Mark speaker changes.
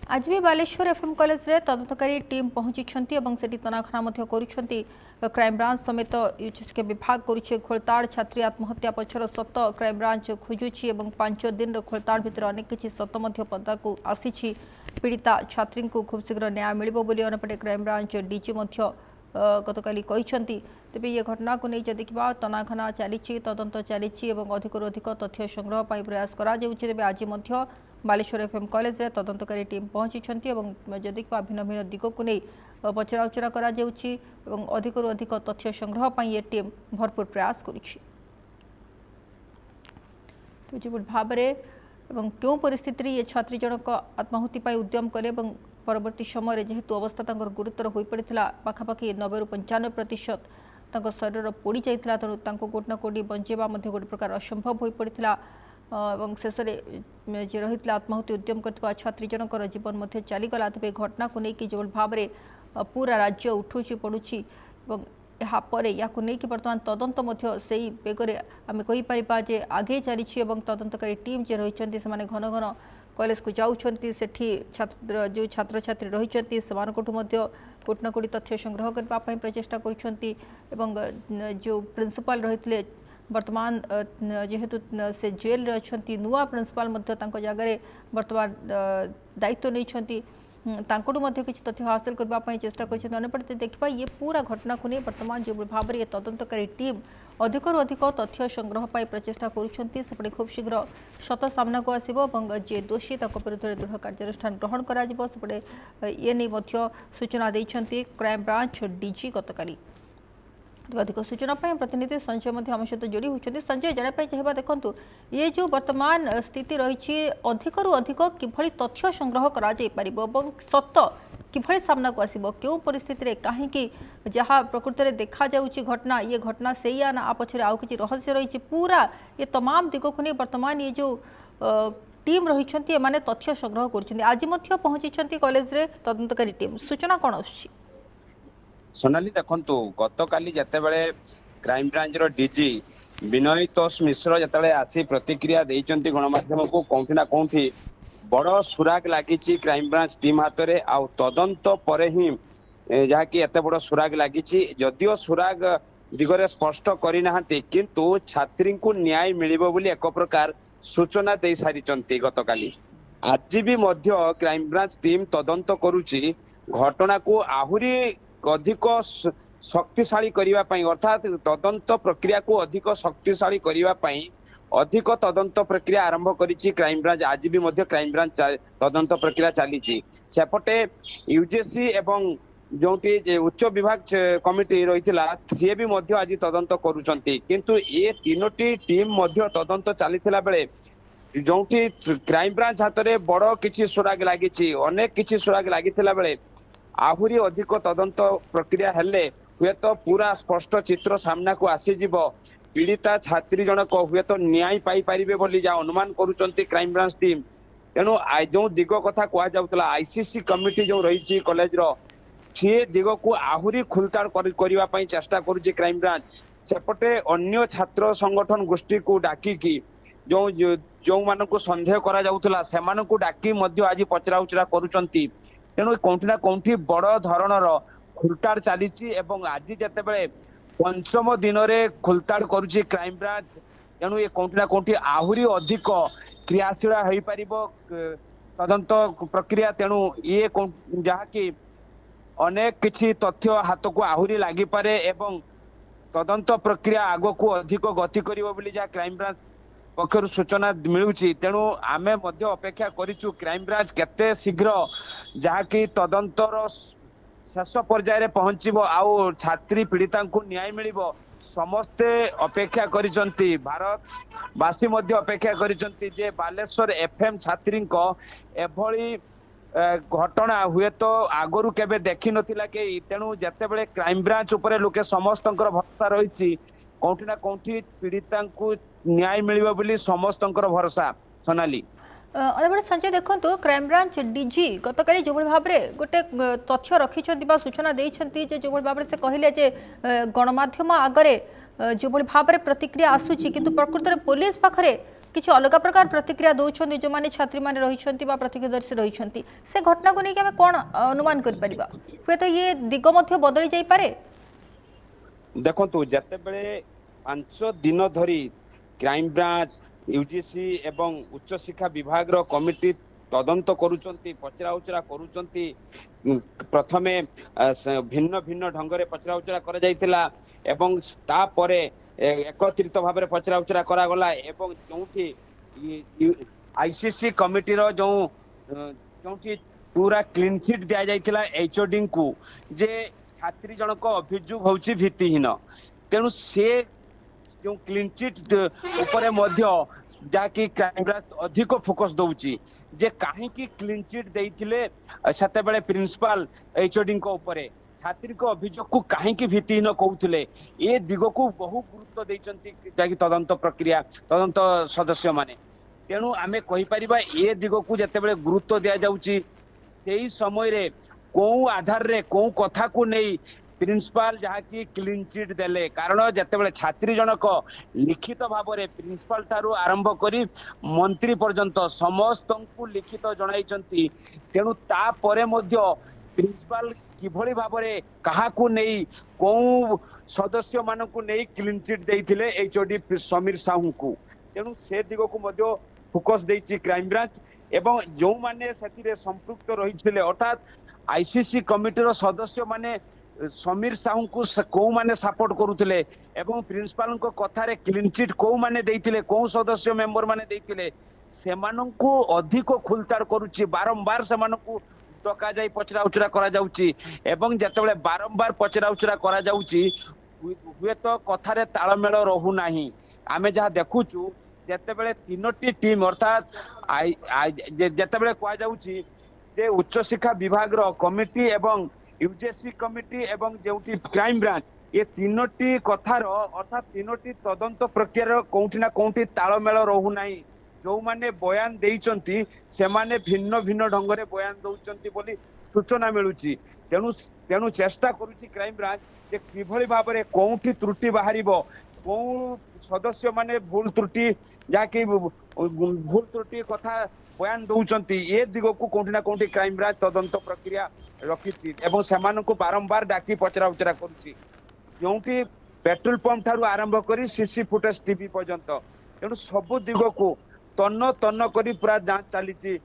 Speaker 1: आज भी Baleshwar FM college रे तदंतकारी टीम पहुंची से तनाखना कर क्राइमब्रांच समेत यूजीसी विभाग करुचे खोलताड़ छात्री आत्महत्या पछर सत क्राइमब्रांच खोजुची 5 दिन खोलताड़ भितर अनेक किसी सत पदा को आसी पीड़िता छात्री को खूब शीघ्र न्याय मिल अंपटे क्राइमब्रांच डीजी गतकाली तेज ये घटना को नहीं देखा तनाखना चली तदंत चली अधिकरू अधिक तथ्य संग्रह प्रयास कर आज बालेश्वर एफएम कॉलेज रे तदंतकारी टीम पहुंची देखा भिन्न भिन्न दिग को नहीं पचराउचरा कर अधिकरू अधिक तथ्य संग्रह पर ये टीम भरपूर प्रयास करुच्ची भाव में क्यों परिस्थिति ये छात्री जनक आत्माहुति उद्यम कले परवर्ती समय जेहेतु अवस्था गुरुतर हो पड़ा पाखापाखि 90 ରୁ 95% शरीर पोड़ी जाता तेणु कोटना कोटी बंचेवा गोटे प्रकार असंभव हो पड़ा शेष में जे रही आत्माहुति उद्यम कर छात्री जनकर जीवन चलीगला तेज घटना को लेकिन जो भाव में पूरा राज्य उठुची पड़ुची या बर्तमान तदंत से बेगर आम कहीपर जे आगे चली तदंतकारी टीम जे रही घन घन कॉलेज को जाऊँगी छात्र जो छात्र छात्री रही कोटना कोटी तथ्य संग्रह करने प्रचेषा कर जो प्रिंसिपल रही वर्तमान जेहेतु से जेल रे अच्छी नुआ प्रिंसिपल जगह वर्तमान दायित्व नहीं किसी तथ्य हासिल करने चेष्टा करपटे देखा ये पूरा घटना को नहीं वर्तमान जो भाव में तदंतकारी टीम अधिकरू अधिक तथ्य संग्रह पर प्रचेषा करपटे खूब शीघ्र सत सामना को आसो जे दोषी विरुद्ध दृढ़ कार्यानुष्ठान ग्रहण करपटे ये नहीं सूचना देते क्राइमब्रांच डीजी गतकाली अधिक सूचना प्रतिनिधि संजय आम सहित जोड़ी होती संजय जानापी चाहिए देखूँ ये जो वर्तमान स्थिति रही अधिकरू अधिक किभली तथ्य संग्रह कर सत किभली सामना को आसो क्यों परिस्थिति कहीं जहाँ प्रकृत में देखा घटना ये घटना से या ना पछरे आउ किसी रहस्य रही पूरा ये तमाम दिग को नहीं वर्तमान ये जो टीम रही माने तथ्य संग्रह कर आज पहुंची कॉलेज रे तदंतकारी टीम सूचना कौन आसुची
Speaker 2: सोनाली देखु गत काली जिते बड़े क्राइमब्रांच डीजी विनय तोष मिश्र जिते आसी प्रतिक्रिया देते गणमाध्यम को कौटी ना कौटी बड़ सुराग लगी क्राइमब्रांच टीम हाथ में आउ तदंत पर ही जहाँकि एत बड़ सुराग लगी जदिओ सुराग दिगरे स्पष्ट करना किंतु छात्री को न्याय मिल एक प्रकार सूचना दे सारी गत काली आज भी क्राइमब्रांच टीम तदंत करुच्ची घटना को आहुरी अधिक शक्तिशाली करने अर्थात तदंत प्रक्रिया को अधिक शक्तिशाली करने अधिक तदंत प्रक्रिया आरंभ करिछि क्राइमब्रांच आज भी क्राइमब्रांच तदंत प्रक्रिया चली सेपटे यूजीसी एवं जो उच्च विभाग कमिटी रही सी भी आज तदंत करुछंती किंतु ये तीनोटी टीम तदंत चलीथिला बेले जो क्राइमब्रांच हाथ में बड़ किछि सुराग लागिछि अनेक किछि सुराग लागिथिला बेले आहुरी अधिक तदंत प्रक्रिया हेले हुए तो पूरा स्पष्ट चित्र सामना को आसीजिव पीड़िता छात्री जनक हुए तो न्याय पाई पारिबे बोली जा अनुमान करुचंती क्राइमब्रांच टीम तेणु जो दिग कथा कहला आईसीसी कमिटी जो रही कॉलेज रो सी दिग को आहुरी खुलताड़ करने चेष्टा करुच्ची क्राइमब्रांच सेपटे अन्य छात्र संगठन गोष्ठी को डाकिकी जो जो मानक संदेह करा जाउतला सेमानकु डाकी आज पचराउचरा करुचंती तेणु कौटी ना कौटी बड़ धरणर खुलताड़ चली आज जिते बड़े पंचम दिन में खुलताड़ करुच्ची क्राइमब्रांच तेणु ये कौटी ना कौटी आहुरी अधिक क्रियाशील हो पार तदंत प्रक्रिया तेणु ये जहाँकि अनेक किछि तथ्य हाथ को आहुरी लगी पारे एवं तदंत प्रक्रिया आग को अधिक गति कर जहाँ क्राइमब्रांच पक्षर सूचना मिलूची तेणु आमे अपेक्षा करिचु क्राइमब्रांच केते शीघ्र जहाँकि तदंतर शेष पर्याय पहुंचबो आउ छात्री पीड़िता को न्याय मिलिबो समस्ते अपेक्षा करिसंती भारतवासी अपेक्षा करिसंती जे बालेश्वर एफएम छात्री एभली घटना हुए तो आगरू केबे देखि नथिला के तेणु जते बेले क्राइमब्रांच उपरे लोके समस्त भरोसा रही कौटी ना कौटी पीड़िता को न्याय मिलिबो बोली समस्त भरोसा सोनाली
Speaker 1: संजय देखो क्राइमब्रांच डीजी गतकाली जो भाव में गोटे तथ्य रखिंट सूचना देते जो भाव से कहले गणमाध्यम आगरे जो भाव में प्रतिक्रिया आसूची किंतु प्रकृत में पुलिस पाखरे किसी अलग प्रकार प्रतिक्रिया दौरान जो मैंने छात्री मैंने रही प्रतिक्रियादर्शी रही से घटना को लेकिन आम कौन अनुमान कर हुए तो ये दिग बदली जापे।
Speaker 2: देखो जिते बड़े 5 दिन धरी क्राइम ब्रांच यूजीसी एवं उच्च शिक्षा विभाग रो कमिटी तदंत करुचंती पचरा उचरा करुचंती प्रथमे भिन्न भिन्न ढंग से पचरा उचरा कर जाइतिला एवं तापरे एकत्रित भाव में पचरा उचरा करागला एवं जो आईसीसी कमिटी रो जो पूरा क्लीन चिट दिया जाइतिला एचओडी को जे छात्री जनक अभियोग होची भित्तिहीन तेणु से जो क्लीन चिट उपरे मध्य जाकि क्राइम ब्रांच अधिक फोकस दउची जे काहे की क्लीन चिट देइथिले सते बेले प्रिंसिपल एचओडी को उपरे छात्री को अभियोग को काहे की भित्तिहीन कहउथिले ए दिग को बहु गुरुत्व देइचंती जाकि तदंत प्रक्रिया तदंत सदस्य माने तेणु आमे कहि परिबा ए दिग को जते बेले गुरुत्व दिया जाउची सेही समय रे को आधार रे को कथा को नहीं प्रिंसिपल जहा की क्लीन चिट देले कारण जते छात्री जनक लिखित भाव में प्रिंसिपल ठारू आरंभ करी मंत्री पर्यंत समस्त को लिखित जणाइचंती तेणु ता परे मध्य प्रिंसिपल किभली भाव में कहा को नहीं को सदस्य मान को नहीं क्लीन चिट देइथिले एचओडी समीर साहू को तेणु से दिग को मध्य फोकस देइची क्राइम ब्रांच एवं जो माने सेतिरे संपृक्त रहिथिले अर्थात आईसीसी कमिटी रो सदस्य माने समीर साहू को को माने सपोर्ट करुथिले एवं प्रिंसिपल को कथारे क्लीन चिट को माने देइथिले को सदस्य मेंबर माने देइथिले सेमानंकु अधिक खुलतार करूची बारंबार सेमानंकु टका जाई पचरा उचरा करा जाउची एवं जतबेले बारंबार पचरा उचरा करा जाउची हुए तो कथारे तालमेल रहू नाही आमे जहा देखुचू जतबेले तीनोटी टीम अर्थात जतबेले कहा जाउची जे उच्च शिक्षा विभाग रो कमिटी एवं यूजीसी कमिटी एवं जेउटी क्राइम ब्रांच ये तीनोटी कथार अर्थात तीनोटी तदंत प्रक्रिया कोउठी ना कोउठी तालमेल रहू नाही जो माने बयान देइचंती से माने भिन्न भिन्न ढंग रे बयान दउचंती बोली सूचना मिलुची तेणु तेणु चेष्टा करूची क्राइम ब्रांच जे किभली भाव रे कोउठी त्रुटि बाहरिबो को सदस्य माने भूल त्रुटि जाकि भूल त्रुटि कथा बयान दउचंती ए दिग को कोउठी ना कोउठी क्राइम ब्रांच तदंत प्रक्रिया रखिची एवं सेमान को बारंबार डाकी पचरा उचरा करुची जोंटी पेट्रोल पंप ठारू आरंभ करी सीसी फुटेज टीवी पर्यंत तेणु सब दिग को तन्न तन्न करी पूरा जांच चलीची।